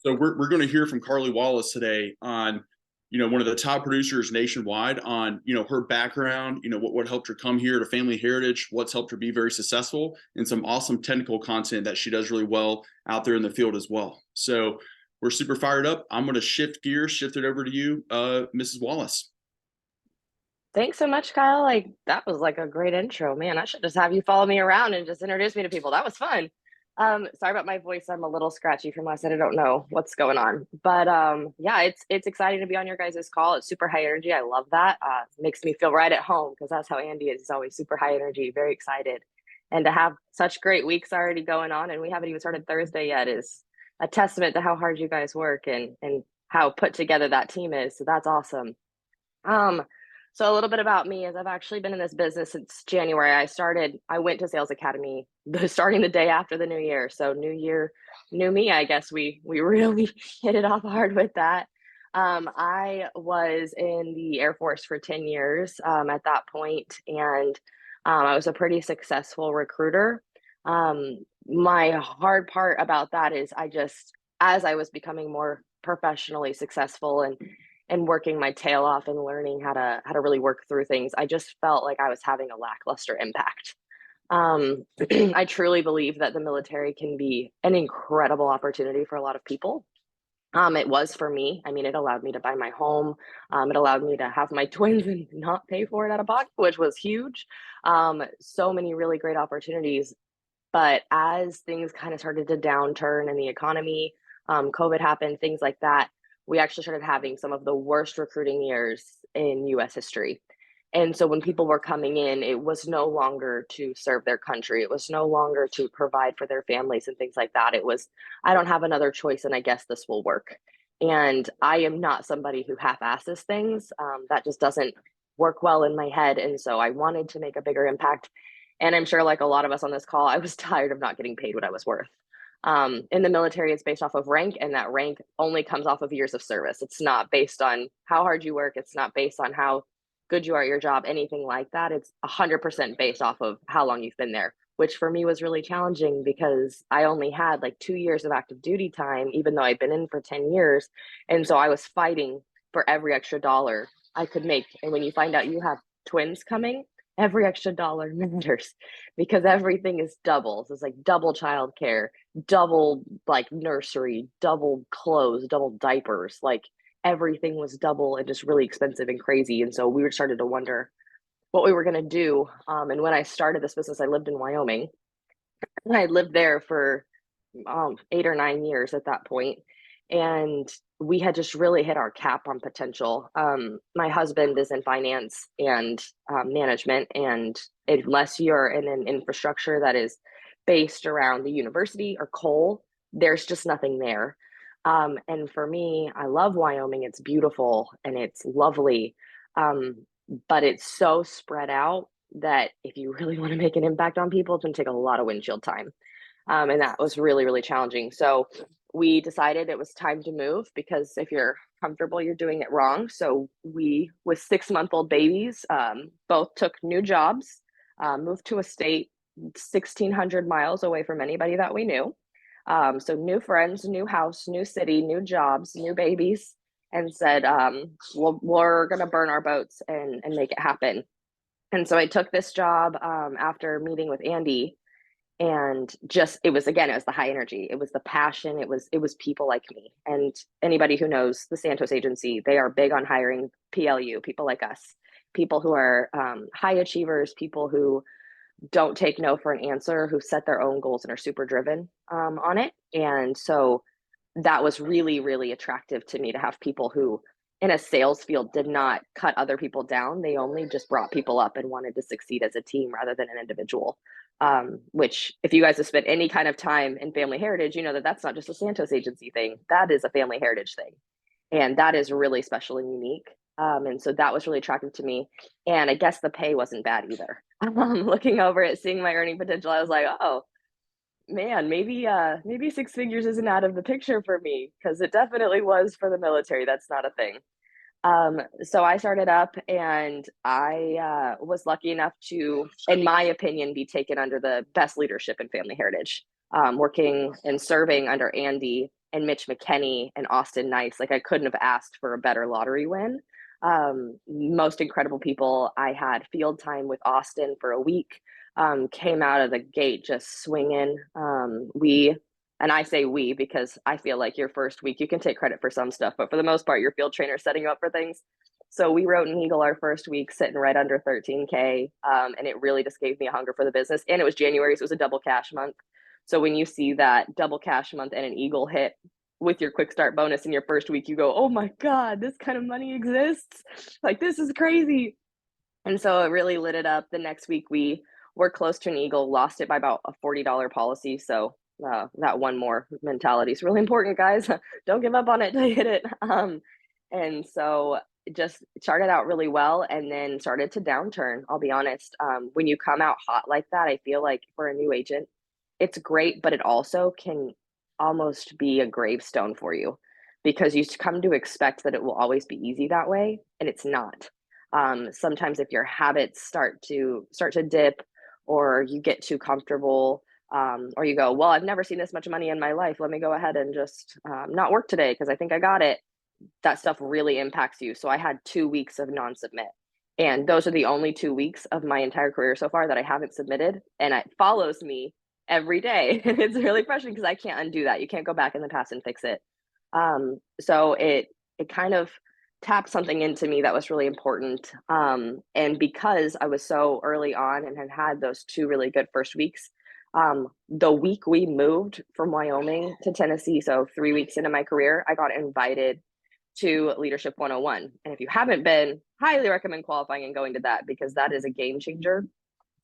So we're going to hear from Carlea Wallace today on, one of the top producers nationwide on, her background, what helped her come here to Family Heritage, what's helped her be very successful, and some awesome technical content that she does really well out there in the field as well. So we're super fired up. I'm going to shift gears, shift it over to you, Mrs. Wallace. Thanks so much, Kyle. Like that was like a great intro, man. I should just have you follow me around and just introduce me to people. That was fun. Sorry about my voice. I'm a little scratchy from last night. I don't know what's going on, but yeah, it's exciting to be on your guys' call. It's super high energy. I love that. Makes me feel right at home because that's how Andy is. He's always super high energy, very excited, and to have such great weeks already going on, and we haven't even started Thursday yet, is a testament to how hard you guys work and how put together that team is. So that's awesome. Um, so a little bit about me is I've actually been in this business since January. I went to sales academy starting the day after the new year. So new year, new me, I guess we really hit it off hard with that. I was in the Air Force for 10 years at that point, and I was a pretty successful recruiter. My hard part about that is as I was becoming more professionally successful and working my tail off and learning how to really work through things, I just felt like I was having a lackluster impact. I truly believe that the military can be an incredible opportunity for a lot of people. It was for me. I mean, it allowed me to buy my home. It allowed me to have my twins and not pay for it out of pocket, which was huge. So many really great opportunities. But as things kind of started to downturn in the economy, COVID happened, things like that, we actually started having some of the worst recruiting years in US history. And so when people were coming in, it was no longer to serve their country. It was no longer to provide for their families and things like that. It was, I don't have another choice and I guess this will work. And I am not somebody who half asses things. That just doesn't work well in my head. And so I wanted to make a bigger impact. And I'm sure, like a lot of us on this call, I was tired of not getting paid what I was worth. In the military, it's based off of rank, and that rank only comes off of years of service. It's not based on how hard you work. It's not based on how good you are at your job, anything like that. It's 100% based off of how long you've been there, which for me was really challenging because I only had like 2 years of active duty time, even though I'd been in for 10 years. And so I was fighting for every extra dollar I could make. And when you find out you have twins coming, every extra dollar matters because everything is double. So it's like double childcare, double like nursery, double clothes, double diapers. Like everything was double and just really expensive and crazy. And so we were started to wonder what we were going to do. And when I started this business, I lived in Wyoming, and I lived there for 8 or 9 years at that point. And we had just really hit our cap on potential. My husband is in finance and management. And unless you're in an infrastructure that is based around the university or coal, there's just nothing there. And for me, I love Wyoming. It's beautiful and it's lovely. But it's so spread out that if you really want to make an impact on people, it's going to take a lot of windshield time. And that was really, really challenging. So we decided it was time to move because if you're comfortable, you're doing it wrong. So we, with 6-month-old babies, both took new jobs, moved to a state 1,600 miles away from anybody that we knew. So new friends, new house, new city, new jobs, new babies, and said, we're going to burn our boats and make it happen. And so I took this job after meeting with Andy, and just it was the high energy, it was the passion, it was people like me. And anybody who knows the Santos agency, they are big on hiring people like us, people who are high achievers, people who don't take no for an answer, who set their own goals and are super driven on it. And so that was really, really attractive to me, to have people who in a sales field did not cut other people down. They only just brought people up and wanted to succeed as a team rather than an individual. Which, if you guys have spent any kind of time in family heritage, you know that that's not just a Santos agency thing. That is a family heritage thing. And that is really special and unique. And so that was really attractive to me. And I guess the pay wasn't bad either. Looking over it, seeing my earning potential, I was like, oh man, maybe six figures isn't out of the picture for me, because it definitely was for the military. That's not a thing. So I started up, and I was lucky enough to, in my opinion, be taken under the best leadership in family heritage, working and serving under Andy and Mitch McKenney and Austin Nice. Like I couldn't have asked for a better lottery win. Most incredible people. I had field time with Austin for a week. Came out of the gate just swinging. And I say we because I feel like your first week, you can take credit for some stuff, but for the most part, your field trainer is setting you up for things. So we wrote an eagle our first week, sitting right under 13K. And it really just gave me a hunger for the business. And it was January, so it was a double cash month. So when you see that double cash month and an eagle hit with your quick start bonus in your first week, you go, oh my God, this kind of money exists. Like, this is crazy. And so it really lit it up. The next week, we were close to an eagle, lost it by about a $40 policy. So that one more mentality is really important, guys. Don't give up on it till you hit it. And so it just started out really well and then started to downturn. I'll be honest. When you come out hot like that, I feel like for a new agent, it's great, but it also can almost be a gravestone for you because you come to expect that it will always be easy that way, and it's not. Sometimes if your habits start to dip or you get too comfortable, or you go, well, I've never seen this much money in my life. Let me go ahead and just not work today because I think I got it. That stuff really impacts you. So I had 2 weeks of non-submit. And those are the only 2 weeks of my entire career so far that I haven't submitted. And it follows me every day. And it's really frustrating because I can't undo that. You can't go back in the past and fix it. So it kind of tapped something into me that was really important. And because I was so early on and had those 2 really good first weeks, the week we moved from Wyoming to Tennessee, so 3 weeks into my career, I got invited to Leadership 101. And if you haven't been, highly recommend qualifying and going to that because that is a game changer.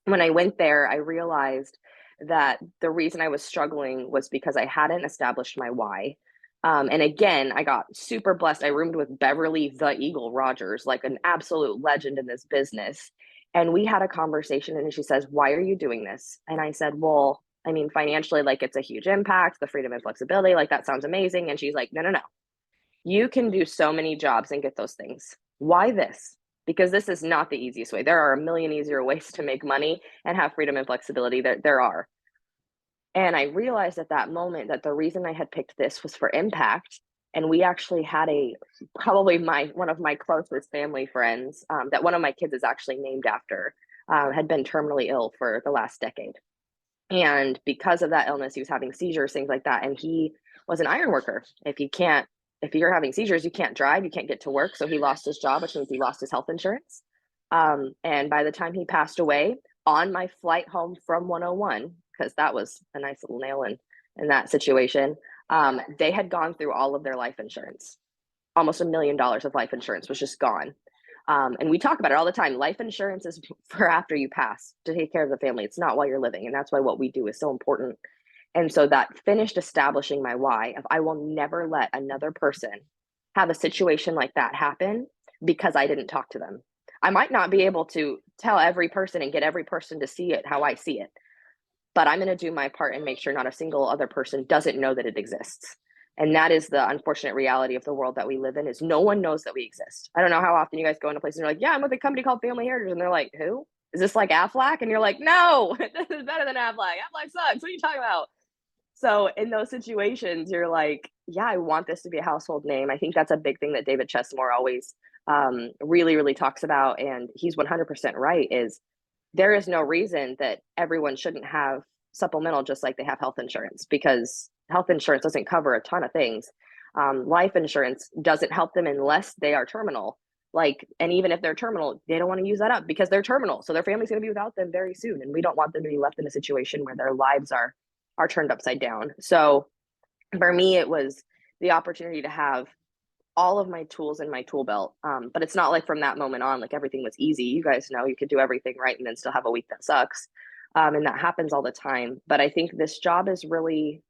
When I went there, I realized that the reason I was struggling was because I hadn't established my why. And again, I got super blessed. I roomed with Beverly the Eagle Rogers, like an absolute legend in this business. And we had a conversation and she says, why are you doing this? And I said, well, I mean, financially, like it's a huge impact, the freedom and flexibility, like that sounds amazing. And she's like, no, no, no. You can do so many jobs and get those things. Why this? Because this is not the easiest way. There are a million easier ways to make money and have freedom and flexibility. There are. And I realized at that moment that the reason I had picked this was for impact. And we actually had probably one of my closest family friends that one of my kids is actually named after, had been terminally ill for the last decade. And because of that illness, he was having seizures, things like that. And he was an iron worker. If you're having seizures, you can't drive, you can't get to work. So he lost his job, which means he lost his health insurance. And by the time he passed away, on my flight home from 101, because that was a nice little nail in that situation, they had gone through all of their life insurance. Almost $1 million of life insurance was just gone. And we talk about it all the time. Life insurance is for after you pass to take care of the family. It's not while you're living. And that's why what we do is so important. And so that finished establishing my why of I will never let another person have a situation like that happen because I didn't talk to them. I might not be able to tell every person and get every person to see it how I see it, but I'm going to do my part and make sure not a single other person doesn't know that it exists. And that is the unfortunate reality of the world that we live in is no one knows that we exist. I don't know how often you guys go into places and you're like, yeah, I'm with a company called Family Heritage. And they're like, who? Is this like Aflac? And you're like, no, this is better than Aflac. Aflac sucks. What are you talking about? So in those situations, you're like, yeah, I want this to be a household name. I think that's a big thing that David Chesmore always really, really talks about. And he's 100% right is there is no reason that everyone shouldn't have supplemental just like they have health insurance because health insurance doesn't cover a ton of things. Life insurance doesn't help them unless they are terminal. And even if they're terminal, they don't want to use that up because they're terminal. So their family's going to be without them very soon. And we don't want them to be left in a situation where their lives are turned upside down. So for me, it was the opportunity to have all of my tools in my tool belt. But it's not like from that moment on, like everything was easy. You guys know you could do everything right and then still have a week that sucks. And that happens all the time. But I think this job is really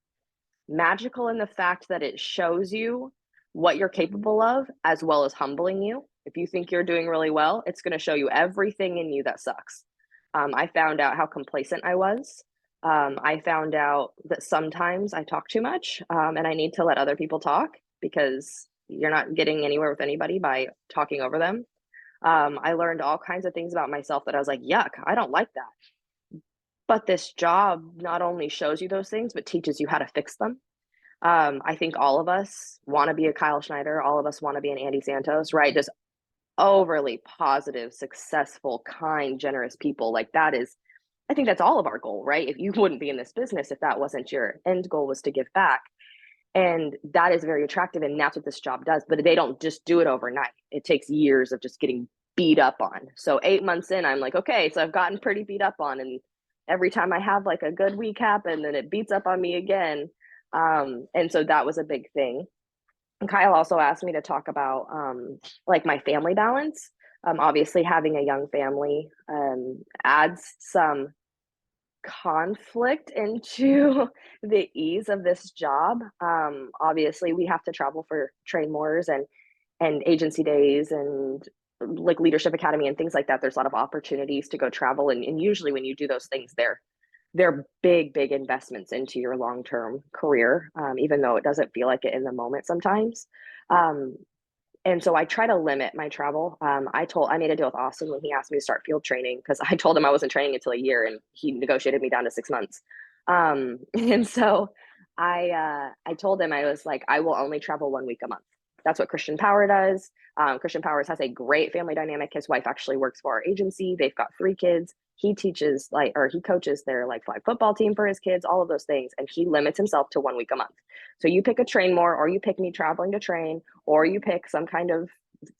magical in the fact that it shows you what you're capable of, as well as humbling you. If you think you're doing really well, it's going to show you everything in you that sucks. I found out how complacent I was. I found out that sometimes I talk too much and I need to let other people talk because you're not getting anywhere with anybody by talking over them. I learned all kinds of things about myself that I was like, yuck, I don't like that. But this job not only shows you those things, but teaches you how to fix them. I think all of us want to be a Kyle Schneider. All of us want to be an Andy Santos, right? Just overly positive, successful, kind, generous people. Like that is, I think that's all of our goal, right? If you wouldn't be in this business if that wasn't your end goal was to give back. And that is very attractive. And that's what this job does. But they don't just do it overnight. It takes years of just getting beat up on. So 8 months in, I'm like, okay, so I've gotten pretty beat up on. And every time I have like a good week happen, then it beats up on me again. And so that was a big thing. And Kyle also asked me to talk about like my family balance. Obviously, having a young family adds some conflict into the ease of this job. Obviously, we have to travel for train mores and agency days and like leadership academy and things like that. There's a lot of opportunities to go travel, and usually when you do those things, they're big investments into your long-term career, even though it doesn't feel like it in the moment sometimes. Um, and so I try to limit my travel. I made a deal with Austin when he asked me to start field training because I told him I wasn't training until a year, and he negotiated me down to 6 months. And so I told him I was like, I will only travel 1 week a month. That's what Christian Power does. Christian Powers has a great family dynamic. His wife actually works for our agency. They've got 3 kids. He teaches he coaches their like flag football team for his kids, all of those things. And he limits himself to 1 week a month. So you pick a train more, or you pick me traveling to train, or you pick some kind of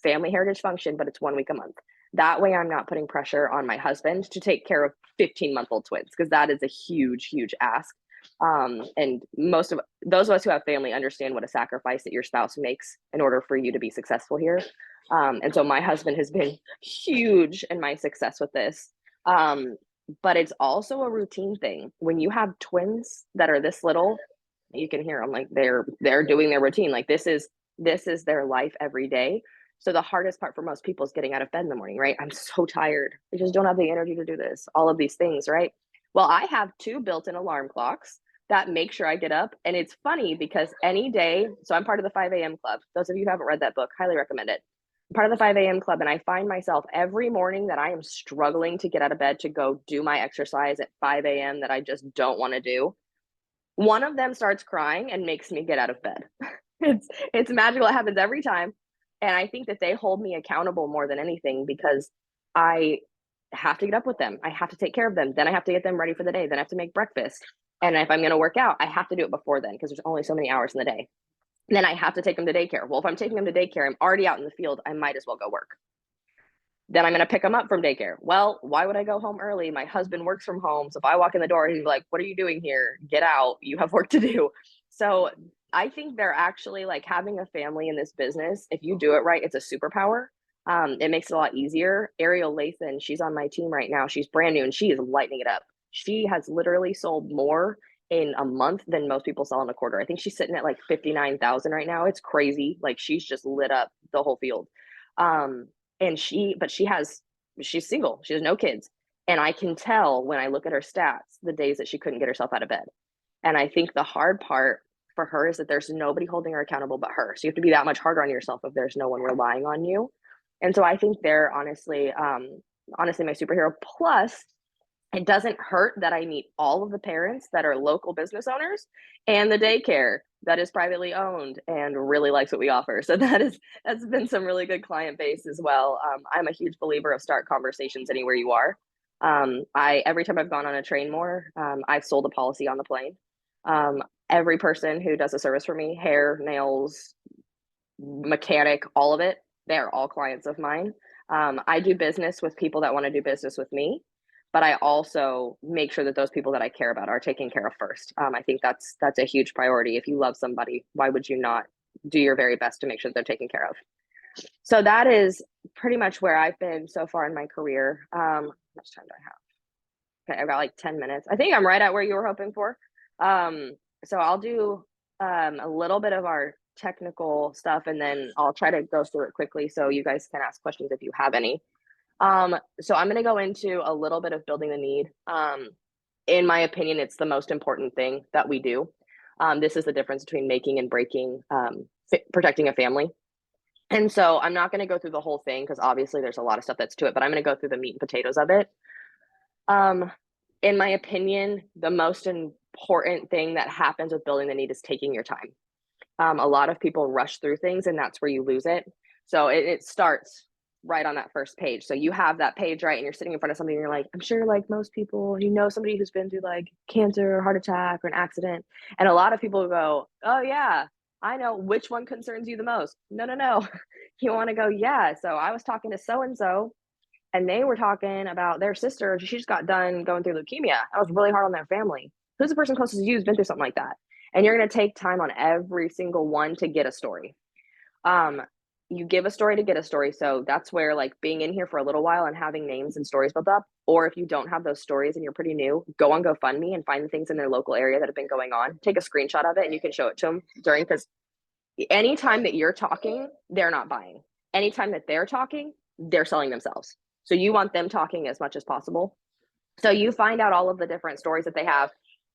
family heritage function, but it's 1 week a month. That way I'm not putting pressure on my husband to take care of 15-month-old twins, because that is a huge ask. And most of those of us who have family understand what a sacrifice that your spouse makes in order for you to be successful here. And so my husband has been huge in my success with this. But it's also a routine thing. When you have twins that are this little, you can hear them like they're doing their routine. Like this is their life every day. So the hardest part for most people is getting out of bed in the morning, right? I'm so tired. I just don't have the energy to do this. All of these things, right? Well, I have 2 built-in alarm clocks that make sure I get up. And it's funny because any day, so I'm part of the 5 a.m. club. Those of you who haven't read that book, highly recommend it. I'm part of the 5 a.m. club, and I find myself every morning that I am struggling to get out of bed to go do my exercise at 5 a.m. that I just don't want to do. One of them starts crying and makes me get out of bed. It's magical. It happens every time. And I think that they hold me accountable more than anything because I have to get up with them. I have to take care of them. Then I have to get them ready for the day. Then I have to make breakfast. And if I'm going to work out, I have to do it before then because there's only so many hours in the day. And then I have to take them to daycare. Well, if I'm taking them to daycare, I'm already out in the field. I might as well go work. Then I'm going to pick them up from daycare. Well, why would I go home early? My husband works from home. So if I walk in the door, he's like, what are you doing here? Get out. You have work to do. So I think they're actually like having a family in this business. If you do it right, it's a superpower. It makes it a lot easier. Ariel Lathan, she's on my team right now. She's brand new and she is lighting it up. She has literally sold more in a month than most people sell in a quarter. I think she's sitting at like 59,000 right now. It's crazy. Like she's just lit up the whole field. And she's single. She has no kids. And I can tell when I look at her stats, the days that she couldn't get herself out of bed. And I think the hard part for her is that there's nobody holding her accountable but her. So you have to be that much harder on yourself if there's no one relying on you. And so I think they're honestly my superhero. Plus, it doesn't hurt that I meet all of the parents that are local business owners and the daycare that is privately owned and really likes what we offer. So that's been some really good client base as well. I'm a huge believer of start conversations anywhere you are. Every time I've gone on a train more, I've sold a policy on the plane. Every person who does a service for me, hair, nails, mechanic, all of it, they're all clients of mine. I do business with people that want to do business with me, but I also make sure that those people that I care about are taken care of first. I think that's a huge priority. If you love somebody, why would you not do your very best to make sure they're taken care of? So that is pretty much where I've been so far in my career. How much time do I have? Okay, I've got like 10 minutes. I think I'm right at where you were hoping for. So I'll do a little bit of our technical stuff, and then I'll try to go through it quickly so you guys can ask questions if you have any. So I'm going to go into a little bit of building the need. In my opinion, it's the most important thing that we do. This is the difference between making and breaking, protecting a family. And so I'm not going to go through the whole thing because obviously there's a lot of stuff that's to it, but I'm going to go through the meat and potatoes of it. In my opinion, the most important thing that happens with building the need is taking your time. A lot of people rush through things, and that's where you lose it. So it starts right on that first page. So you have that page, right, and you're sitting in front of somebody and you're like, I'm sure like most people, you know, somebody who's been through like cancer or heart attack or an accident. And a lot of people go, oh yeah, I know. Which one concerns you the most? No, no, no. You want to go, yeah. So I was talking to so and so, and they were talking about their sister. She just got done going through leukemia. That was really hard on their family. Who's the person closest to you who's been through something like that? And you're going to take time on every single one to get a story. Um, you give a story to get a story. So that's where like being in here for a little while and having names and stories built up. Or if you don't have those stories and you're pretty new, go on GoFundMe and find the things in their local area that have been going on. Take a screenshot of it and you can show it to them during, because anytime that you're talking, they're not buying. Anytime that they're talking, they're selling themselves. So you want them talking as much as possible. So you find out all of the different stories that they have.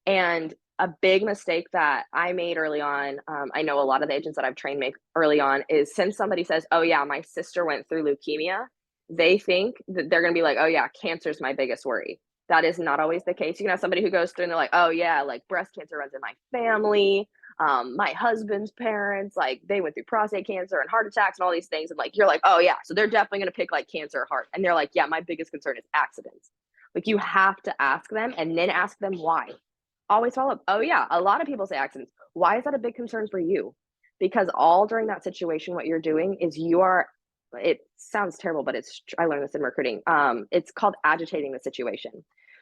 And a big mistake that I made early on, I know a lot of the agents that I've trained make early on, is since somebody says, oh yeah, my sister went through leukemia, they think that they're going to be like, oh yeah, cancer's my biggest worry. That is not always the case. You can have somebody who goes through and they're like, oh yeah, like breast cancer runs in my family. My husband's parents, like they went through prostate cancer and heart attacks and all these things. And like, you're like, oh yeah, so they're definitely going to pick like cancer or heart. And they're like, yeah, my biggest concern is accidents. Like you have to ask them and then ask them why. Always follow up. Oh yeah, a lot of people say accidents. Why is that a big concern for you? Because all during that situation, what you're doing is you are, it sounds terrible, but I learned this in recruiting. It's called agitating the situation.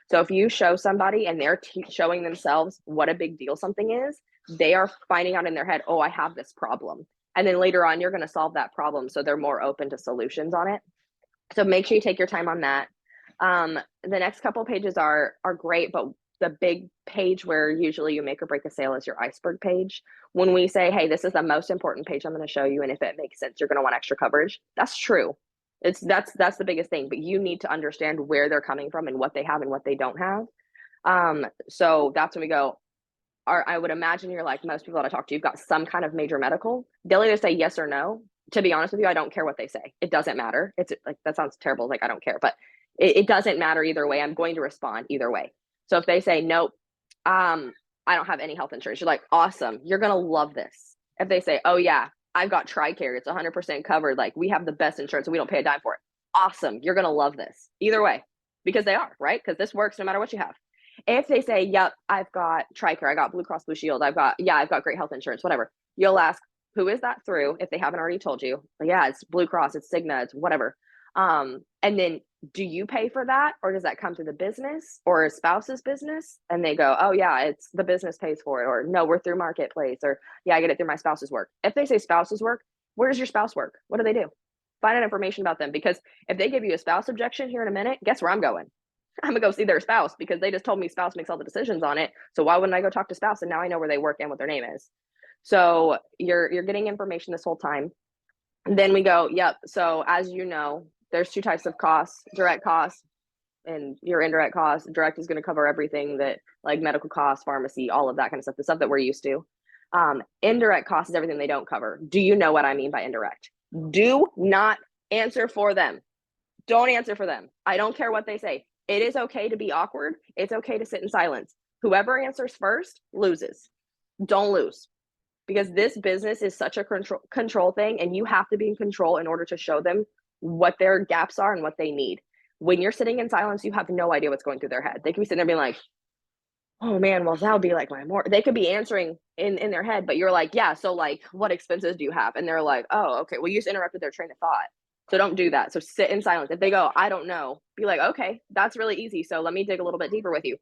So if you show somebody and they're showing themselves what a big deal something is, they are finding out in their head, oh, I have this problem. And then later on, you're going to solve that problem. So they're more open to solutions on it. So make sure you take your time on that. The next couple pages are great, but the big page where usually you make or break a sale is your iceberg page. When we say, hey, this is the most important page I'm going to show you, and if it makes sense, you're going to want extra coverage. That's true. That's the biggest thing, but you need to understand where they're coming from and what they have and what they don't have. So that's when we go, I would imagine you're like most people that I talk to, you've got some kind of major medical. They'll either say yes or no. To be honest with you, I don't care what they say. It doesn't matter. It's like, that sounds terrible. Like I don't care, but it doesn't matter either way. I'm going to respond either way. So if they say, nope, I don't have any health insurance, you're like, awesome. You're going to love this. If they say, oh yeah, I've got TRICARE, it's 100% covered. Like we have the best insurance and we don't pay a dime for it. Awesome. You're going to love this either way, because they are, right? Because this works no matter what you have. If they say, yep, I've got TRICARE, I got Blue Cross Blue Shield, I've got great health insurance, whatever. You'll ask, who is that through? If they haven't already told you, yeah, it's Blue Cross, it's Cigna, it's whatever. And then do you pay for that, or does that come through the business or a spouse's business? And they go, oh yeah, it's the business pays for it, or no, we're through Marketplace, or yeah, I get it through my spouse's work. If they say spouse's work, where does your spouse work? What do they do? Find out information about them, because if they give you a spouse objection here in a minute, guess where I'm going? I'm gonna go see their spouse, because they just told me spouse makes all the decisions on it. So why wouldn't I go talk to spouse? And now I know where they work and what their name is. So you're getting information this whole time. And then we go, yep. So as you know, there's two types of costs: direct costs and your indirect costs. Direct is going to cover everything that, like medical costs, pharmacy, all of that kind of stuff, the stuff that we're used to. Indirect costs is everything they don't cover. Do you know what I mean by indirect? Do not answer for them. Don't answer for them. I don't care what they say. It is okay to be awkward. It's okay to sit in silence. Whoever answers first loses. Don't lose, because this business is such a control thing, and you have to be in control in order to show them what their gaps are and what they need. When you're sitting in silence, you have no idea what's going through their head. They could be sitting there being like, oh man, well, that would be like my more. They could be answering in their head, but you're like, yeah, so like, what expenses do you have? And they're like, oh, okay. Well, you just interrupted their train of thought. So don't do that. So sit in silence. If they go, I don't know, be like, okay, that's really easy. So let me dig a little bit deeper with you.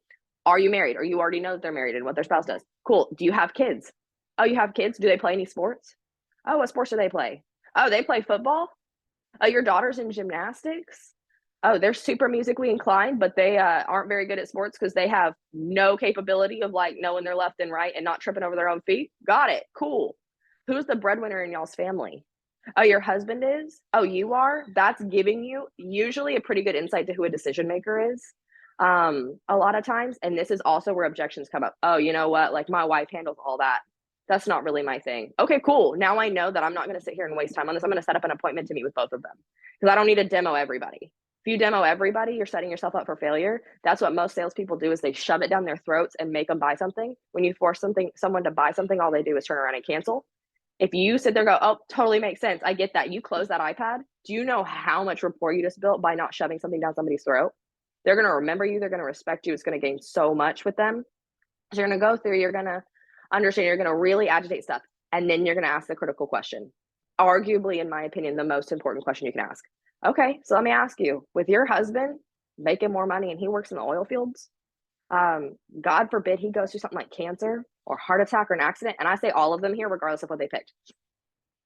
Are you married? Or you already know that they're married and what their spouse does? Cool. Do you have kids? Oh, you have kids? Do they play any sports? Oh, what sports do they play? Oh, they play football? Oh, your daughter's in gymnastics? Oh, they're super musically inclined, but they aren't very good at sports because they have no capability of like knowing their left and right and not tripping over their own feet. Got it. Cool. Who's the breadwinner in y'all's family? Oh, your husband is? Oh, you are? That's giving you usually a pretty good insight to who a decision maker is. A lot of times. And this is also where objections come up. Oh, you know what? Like my wife handles all that. That's not really my thing. Okay, cool. Now I know that I'm not going to sit here and waste time on this. I'm going to set up an appointment to meet with both of them, because I don't need to demo everybody. If you demo everybody, you're setting yourself up for failure. That's what most salespeople do, is they shove it down their throats and make them buy something. When you force someone to buy something, all they do is turn around and cancel. If you sit there and go, oh, totally makes sense, I get that, you close that iPad, do you know how much rapport you just built by not shoving something down somebody's throat? They're going to remember you. They're going to respect you. It's going to gain so much with them. So you're going to go through, you're going to understand, you're going to really agitate stuff. And then you're going to ask the critical question. Arguably, in my opinion, the most important question you can ask. Okay, so let me ask you, with your husband making more money and he works in the oil fields, God forbid he goes through something like cancer or heart attack or an accident. And I say all of them here, regardless of what they picked. If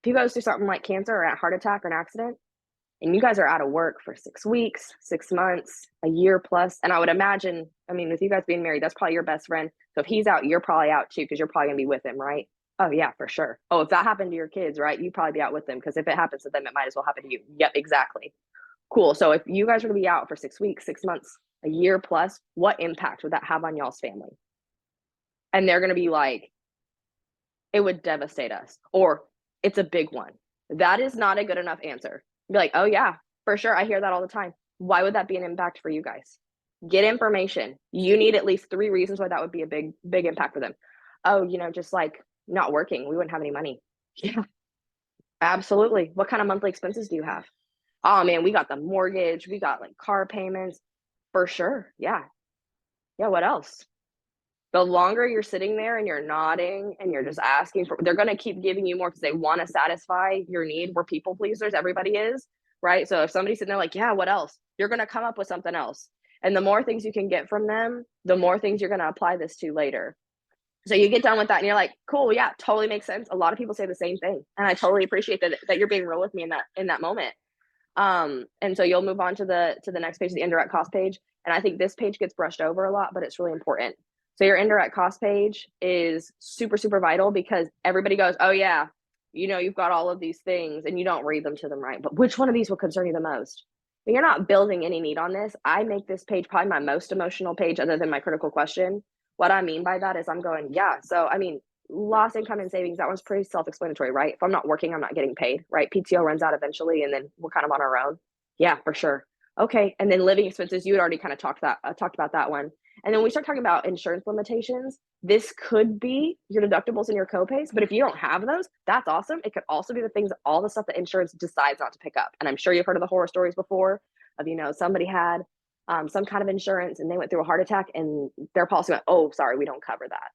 he goes through something like cancer or a heart attack or an accident, and you guys are out of work for 6 weeks, 6 months, a year plus, and I would imagine, I mean, with you guys being married, that's probably your best friend. So if he's out, you're probably out too, because you're probably gonna be with him, right? Oh yeah, for sure. Oh, if that happened to your kids, right, you'd probably be out with them, because if it happens to them, it might as well happen to you. Yep, exactly. Cool. So if you guys are gonna be out for 6 weeks, 6 months, a year plus, what impact would that have on y'all's family? And they're gonna be like, it would devastate us, or it's a big one. That is not a good enough answer. Be like, oh yeah, for sure. I hear that all the time. Why would that be an impact for you guys? Get information. You need at least 3 reasons why that would be a big impact for them. Oh, just like not working, we wouldn't have any money. Yeah, absolutely. What kind of monthly expenses do you have? Oh man, we got the mortgage, we got like car payments. For sure. Yeah. Yeah. What else? The longer you're sitting there and you're nodding and you're just asking for, they're going to keep giving you more because they want to satisfy your need. We're people pleasers. Everybody is, right? So if somebody's sitting there like, yeah, what else? You're going to come up with something else. And the more things you can get from them, the more things you're going to apply this to later. So you get done with that and you're like, cool. Yeah, totally makes sense. A lot of people say the same thing. And I totally appreciate that you're being real with me in that moment. And so you'll move on to the next page, the indirect cost page. And I think this page gets brushed over a lot, but it's really important. So your indirect cost page is super, super vital, because everybody goes, oh yeah, you've got all of these things and you don't read them to them right. But which one of these will concern you the most? But you're not building any need on this. I make this page probably my most emotional page other than my critical question. What I mean by that is I'm going, yeah. So, I mean, lost income and savings, that one's pretty self-explanatory, right? If I'm not working, I'm not getting paid, right? PTO runs out eventually, and then we're kind of on our own. Yeah, for sure. Okay. And then living expenses, you had already kind of talked about that one. And then we start talking about insurance limitations. This could be your deductibles and your copays, but if you don't have those, that's awesome. It could also be all the stuff that insurance decides not to pick up. And I'm sure you've heard of the horror stories before of, somebody had some kind of insurance and they went through a heart attack and their policy went, oh, sorry, we don't cover that.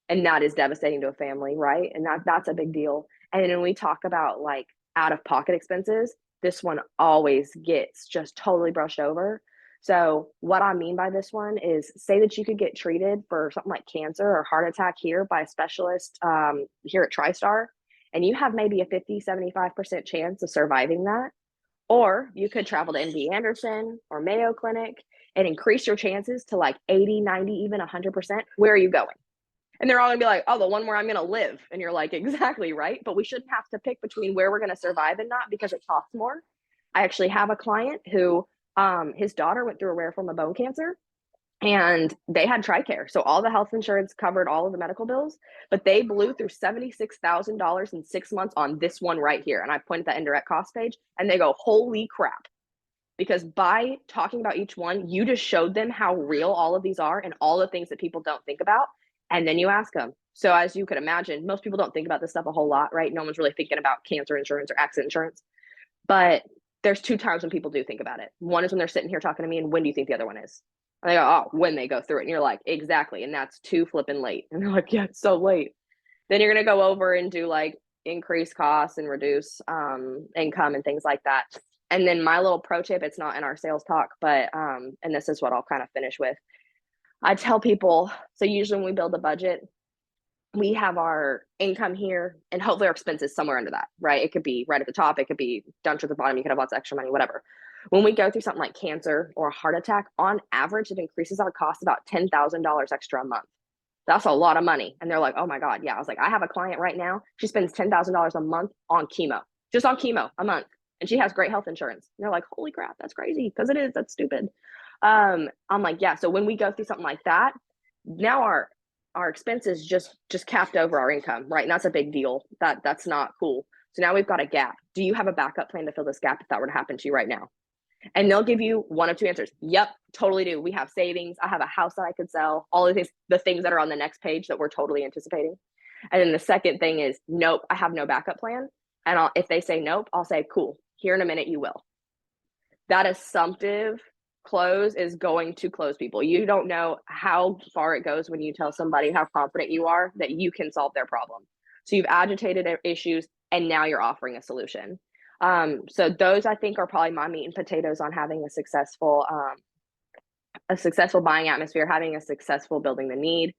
And that is devastating to a family, right? And that's a big deal. And then when we talk about like out of pocket expenses, this one always gets just totally brushed over. So what I mean by this one is, say that you could get treated for something like cancer or heart attack here by a specialist here at TriStar, and you have maybe a 50-75% chance of surviving that. Or you could travel to MD Anderson or Mayo Clinic and increase your chances to like 80, 90, even 100%. Where are you going? And they're all gonna be like, oh, the one where I'm gonna live. And you're like, exactly, right? But we shouldn't have to pick between where we're gonna survive and not, because it costs more. I actually have a client who his daughter went through a rare form of bone cancer, and they had TRICARE. So all the health insurance covered all of the medical bills, but they blew through $76,000 in 6 months on this one right here. And I pointed that indirect cost page and they go, holy crap. Because by talking about each one, you just showed them how real all of these are and all the things that people don't think about. And then you ask them. So as you could imagine, most people don't think about this stuff a whole lot, right? No one's really thinking about cancer insurance or accident insurance. But there's 2 times when people do think about it. One is when they're sitting here talking to me, and when do you think the other one is? And they go, oh, when they go through it. And you're like, exactly. And that's too flipping late. And they're like, yeah, it's so late. Then you're going to go over and do like increase costs and reduce income and things like that. And then my little pro tip, it's not in our sales talk, but, and this is what I'll kind of finish with. I tell people, so usually when we build a budget, we have our income here and hopefully our expenses somewhere under that, right? It could be right at the top. It could be down to the bottom. You could have lots of extra money, whatever. When we go through something like cancer or a heart attack, on average, it increases our cost about $10,000 extra a month. That's a lot of money. And they're like, oh my God. Yeah. I was like, I have a client right now. She spends $10,000 a month on chemo, just on chemo a month. And she has great health insurance. And they're like, holy crap, that's crazy. Because it is, that's stupid. I'm like, yeah. So when we go through something like that, now our expenses just capped over our income, right? And that's a big deal. That's not cool. So now we've got a gap. Do you have a backup plan to fill this gap if that were to happen to you right now? And they'll give you one of two answers. Yep, totally do. We have savings. I have a house that I could sell. All of the things that are on the next page that we're totally anticipating. And then the second thing is, nope, I have no backup plan. And if they say nope, I'll say, cool, here in a minute, you will. That assumptive close is going to close people. You don't know how far it goes when you tell somebody how confident you are that you can solve their problem. So you've agitated issues and now you're offering a solution. So those, I think, are probably my meat and potatoes on having a successful buying atmosphere, having a successful building the need,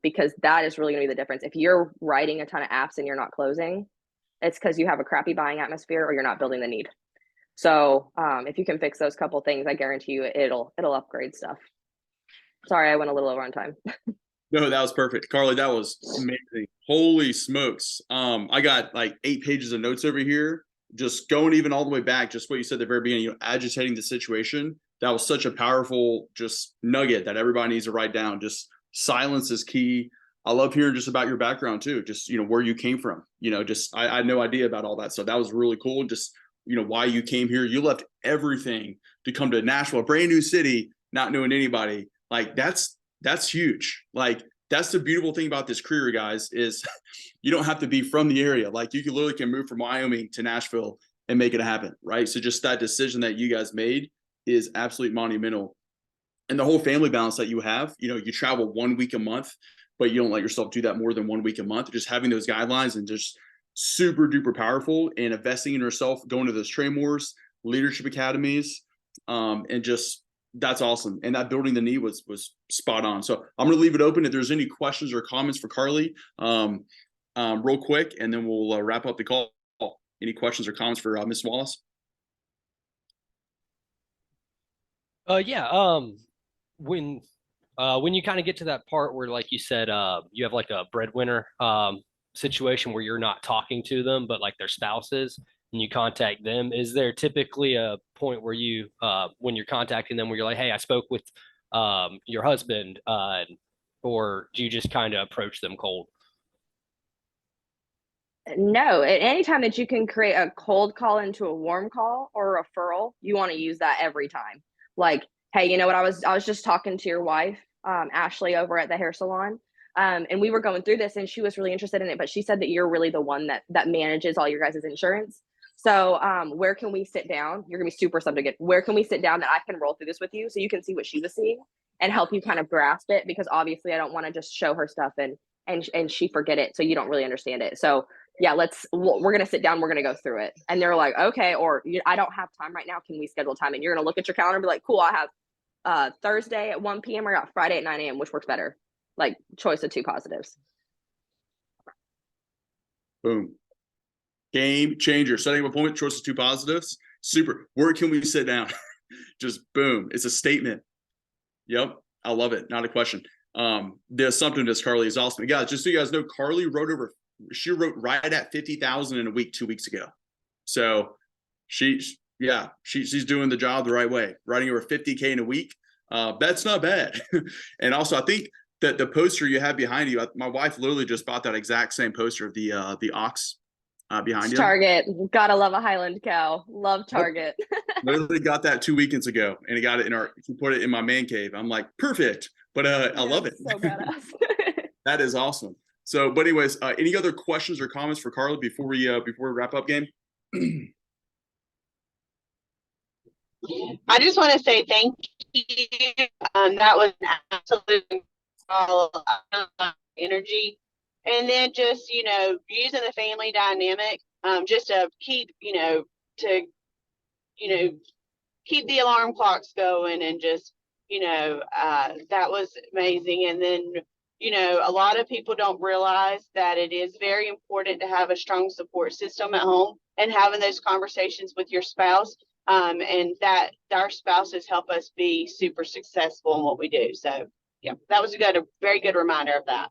because that is really going to be the difference. If you're writing a ton of apps and you're not closing, it's because you have a crappy buying atmosphere or you're not building the need. So if you can fix those couple things, I guarantee you it'll upgrade stuff. Sorry, I went a little over on time. No, that was perfect. Carly, that was amazing. Holy smokes. I got like 8 pages of notes over here, just going even all the way back, just what you said at the very beginning, agitating the situation. That was such a powerful just nugget that everybody needs to write down. Just silence is key. I love hearing just about your background too, just, where you came from, just, I had no idea about all that stuff. That was really cool. Just, why you came here. You left everything to come to Nashville, a brand new city, not knowing anybody. Like that's huge. Like that's the beautiful thing about this career, guys, is you don't have to be from the area. Like you can move from Wyoming to Nashville and make it happen. Right. So just that decision that you guys made is absolutely monumental. And the whole family balance that you have, you travel 1 week a month, but you don't let yourself do that more than 1 week a month. Just having those guidelines and just super duper powerful, and investing in yourself, going to those train wars, leadership academies, and just that's awesome. And that building the knee was spot on. So I'm going to leave it open if there's any questions or comments for Carly, real quick, and then we'll wrap up the call. Any questions or comments for Ms. Wallace? Yeah. When you kind of get to that part where, like you said, you have like a breadwinner situation where you're not talking to them, but like their spouses, and you contact them, is there typically a point where you, when you're contacting them, where you're like, hey, I spoke with your husband, or do you just kind of approach them cold? No, at any time that you can create a cold call into a warm call or a referral, you want to use that every time. Like, hey, you know what? I was just talking to your wife, Ashley, over at the hair salon. And we were going through this and she was really interested in it, but she said that you're really the one that manages all your guys' insurance. So where can we sit down? You're gonna be super subject. Where can we sit down that I can roll through this with you so you can see what she was seeing and help you kind of grasp it? Because obviously I don't want to just show her stuff and she forget it, so you don't really understand it. So yeah, we're gonna sit down, we're gonna go through it. And they're like, okay, or I don't have time right now. Can we schedule time? And you're gonna look at your calendar and be like, cool, I have Thursday at 1 p.m. or Friday at 9 a.m. Which works better? Like choice of two positives. Boom. Game changer. Setting up appointment, choice of two positives. Super. Where can we sit down? Just boom. It's a statement. Yep. I love it. Not a question. The assumptiveness, Carly, is awesome. Guys, just so you guys know, Carly she wrote right at 50,000 in a week 2 weeks ago. So she's doing the job the right way. Writing over 50K in a week. That's not bad. And also, I think that the poster you have behind you, my wife literally just bought that exact same poster of the ox behind you. Target. Gotta love a Highland cow. Love Target. Literally got that 2 weekends ago, and got it put it in my man cave. I'm like, perfect. But I love it. So badass. That is awesome. So, but anyways, any other questions or comments for Carly before we wrap up, game? I just want to say thank you. That was an absolute energy. And then just, using the family dynamic, just to keep, keep the alarm clocks going, and just, that was amazing. And then, a lot of people don't realize that it is very important to have a strong support system at home and having those conversations with your spouse, and that our spouses help us be super successful in what we do. So yeah, that was a very good reminder of that.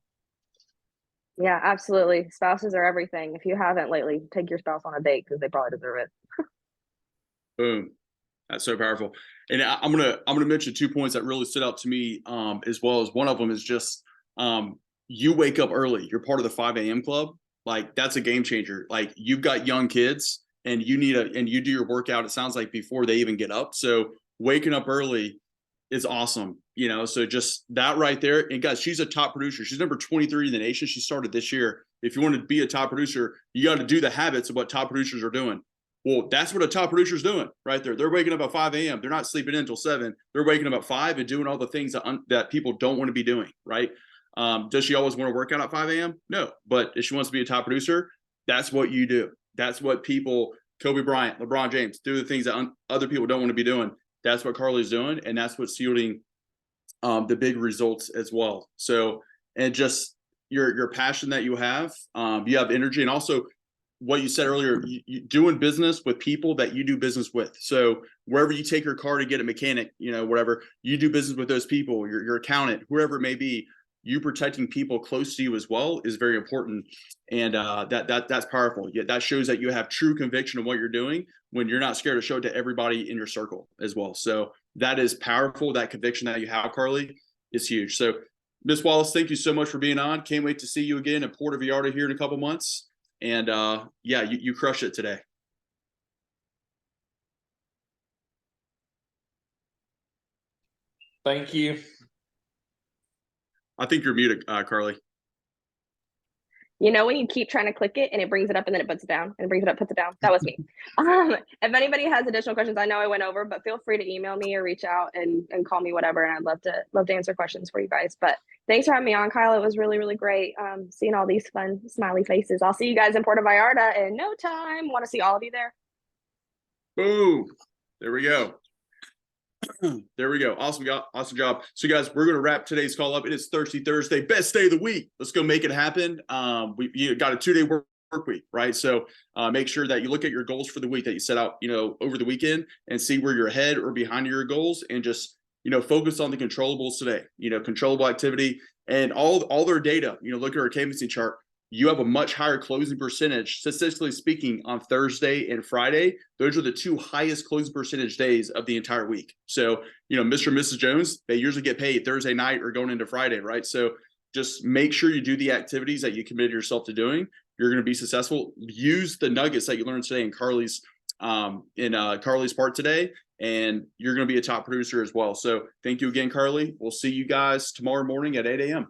Yeah, absolutely. Spouses are everything. If you haven't lately, take your spouse on a date because they probably deserve it. Boom. That's so powerful. And I'm gonna mention 2 points that really stood out to me, as well. As one of them is just you wake up early. You're part of the 5 a.m. club. Like that's a game changer. Like you've got young kids, and you do your workout, it sounds like before they even get up. So waking up early is awesome, so just that right there. And guys, she's a top producer. She's number 23 in the nation. She started this year. If you want to be a top producer, you got to do the habits of what top producers are doing. Well, that's what a top producer is doing right there. They're waking up at 5 a.m. They're not sleeping in until 7. They're waking up at 5 and doing all the things that people don't want to be doing, right? Does she always want to work out at 5 a.m.? No. But if she wants to be a top producer, that's what you do. That's what people, Kobe Bryant, LeBron James, do the things that other people don't want to be doing. That's what Carlea's doing, and that's what's yielding the big results as well. So, and just your passion that you have energy, and also what you said earlier, you doing business with people that you do business with. So wherever you take your car to get a mechanic, whatever, you do business with those people, your accountant, whoever it may be, you protecting people close to you as well is very important. And that's powerful. Yeah, that shows that you have true conviction of what you're doing when you're not scared to show it to everybody in your circle as well. So that is powerful. That conviction that you have, Carlea, is huge. So Miss Wallace, thank you so much for being on. Can't wait to see you again in Puerto Vallarta here in a couple months. And you crushed it today. Thank you. I think you're muted, Carlea. When you keep trying to click it and it brings it up and then it puts it down and brings it up, puts it down. That was me. If anybody has additional questions, I know I went over, but feel free to email me or reach out and call me, whatever. And I'd love to answer questions for you guys. But thanks for having me on, Kyle. It was really, really great seeing all these fun, smiley faces. I'll see you guys in Puerto Vallarta in no time. Want to see all of you there. Boom. There we go. There we go. Awesome job. So guys, we're going to wrap today's call up. It is Thirsty Thursday, best day of the week. Let's go make it happen. You got a 2-day work week, right? So make sure that you look at your goals for the week that you set out, over the weekend, and see where you're ahead or behind your goals, and just, focus on the controllables today, controllable activity and all their data. Look at our canvassing chart. You have a much higher closing percentage, statistically speaking, on Thursday and Friday. Those are the 2 highest closing percentage days of the entire week. So, Mr. and Mrs. Jones, they usually get paid Thursday night or going into Friday, right? So just make sure you do the activities that you committed yourself to doing. You're going to be successful. Use the nuggets that you learned today in Carlea's part today, and you're going to be a top producer as well. So thank you again, Carlea. We'll see you guys tomorrow morning at 8 a.m.